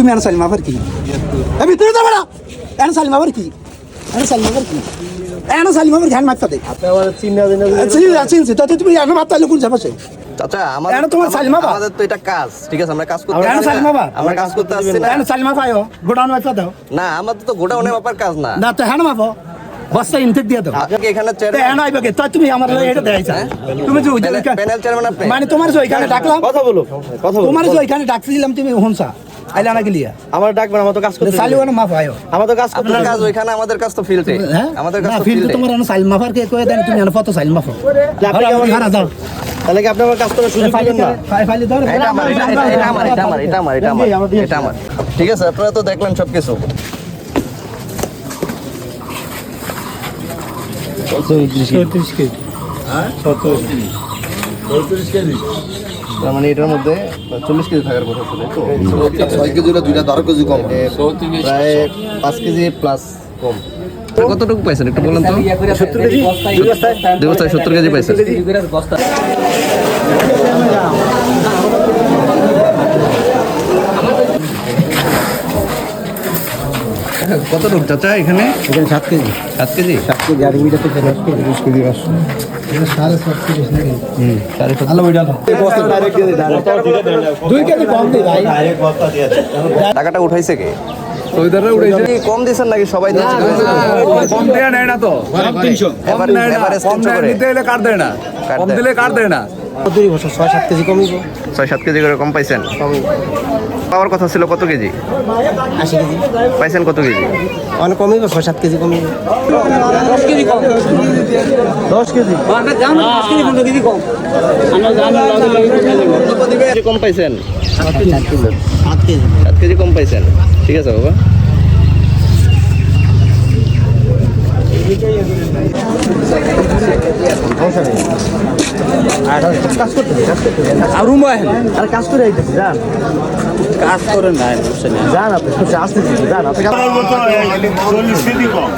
তুমি এনে সালিম আবার কি ভিতরে যাবে না এনে সালিম আবার কি এনে সালিম আবার কি এনে সালিম আবার ধ্যান মারতে দে চিনছি তো তুমি এনে মারতে কোন যাবে চাচা আমাদের তো এটা কাজ, ঠিক আছে? আমরা কাজ করতে আমরা কাজ করতে আসছি না। সালিমা পাইও গোডাউন মারতে দাও না, আমাদের তো গোডাউনে মাপার কাজ না। না তো হ্যাঁ মাপো বস্তা ইনটেক দিয়ে দাও। আপনাকে এখানে হ্যাঁ আইবে কে তুমি আমার এটা দেখাইছা তুমি যে প্যানেল চেয়ারম্যান আপনি, মানে তোমার যে ওইখানে ডাকলাম কথা বলো তোমার যে ওইখানে ডাকছিলাম তুমি হনসা আইলা না গেলিয়া আমার ডাকবেন, আমার তো কাজ করতে সালিওয়ানো মাপ আয়ো আমার তো কাজ করতে আপনার কাজ ওইখানে, আমাদের কাজ তো ফিল্ডে। আমাদের কাজ তো ফিল্ডে ফিল্ডে। তোমার এনে সালিম মাফার কে কই দেন তুমি এনে ফটো সালিম মাফো আপনি কি আমার হারা দাও তাহলে কি আপনি আমার কাজ করার সুযোগ দিবেন না? ফাইলি দাও এটা আমার, এটা আমার। ঠিক আছে, আপনারা তো দেখলেন সবকিছু। তার মানে এটার মধ্যে 40 কেজি থাকার কথা ছিল তো 6 কেজি হলে 2টা 10 কেজি কম প্রায় 5 কেজি প্লাস কম। কতটুকু পাইছেন একটু বলেন তো? 70 কেজি দুই বস্তায় 70 কেজি পাইছেন। কতটুকু চাচা এখানে? 7 কেজি 7 কেজি। 7 কেজি আর মিটাতে 10 কেজি 20 কেজি আসছে এটা 7.5 কেজি নাকি আলো ওইটা বস্তা ডাইরেক্ট দিয়ে ডাইরেক্ট 2 কেজি কম দিই ভাই ডাইরেক্ট বস্তা দিয়ে দেয়। টাকাটা উঠাইছে কে? ওইদাররা উড়াইছে। কম দিছেন নাকি সবাই দিচ্ছে? কম দেয়া নেয় না তো, 300 কম নেয় না, কম নিতে হলে কার দেয় না, কম দিলে কার দেয় না। 6-7 কেজি কমিব 6-7 কেজি করে কম পাইছেন? পাওয়ার কথা ছিল কত কেজি? 80 কেজি পাইছেন কত কেজি? অনেক কমিব 6-7 কেজি কমিব 10 কেজি কম 10 কেজি আমরা জানো 10 কেজি 15 কেজি কম আমরা জানো লাগে কম পাইছেন? 7 কেজি 7 কেজি কম পাইছেন। ঠিক আছে বাবা। আর রুম আহেন আর কাজ করে আইতেছি জান কাজ করেন না জান আপনি আসতেছি জান আপনি 40 কেজি কম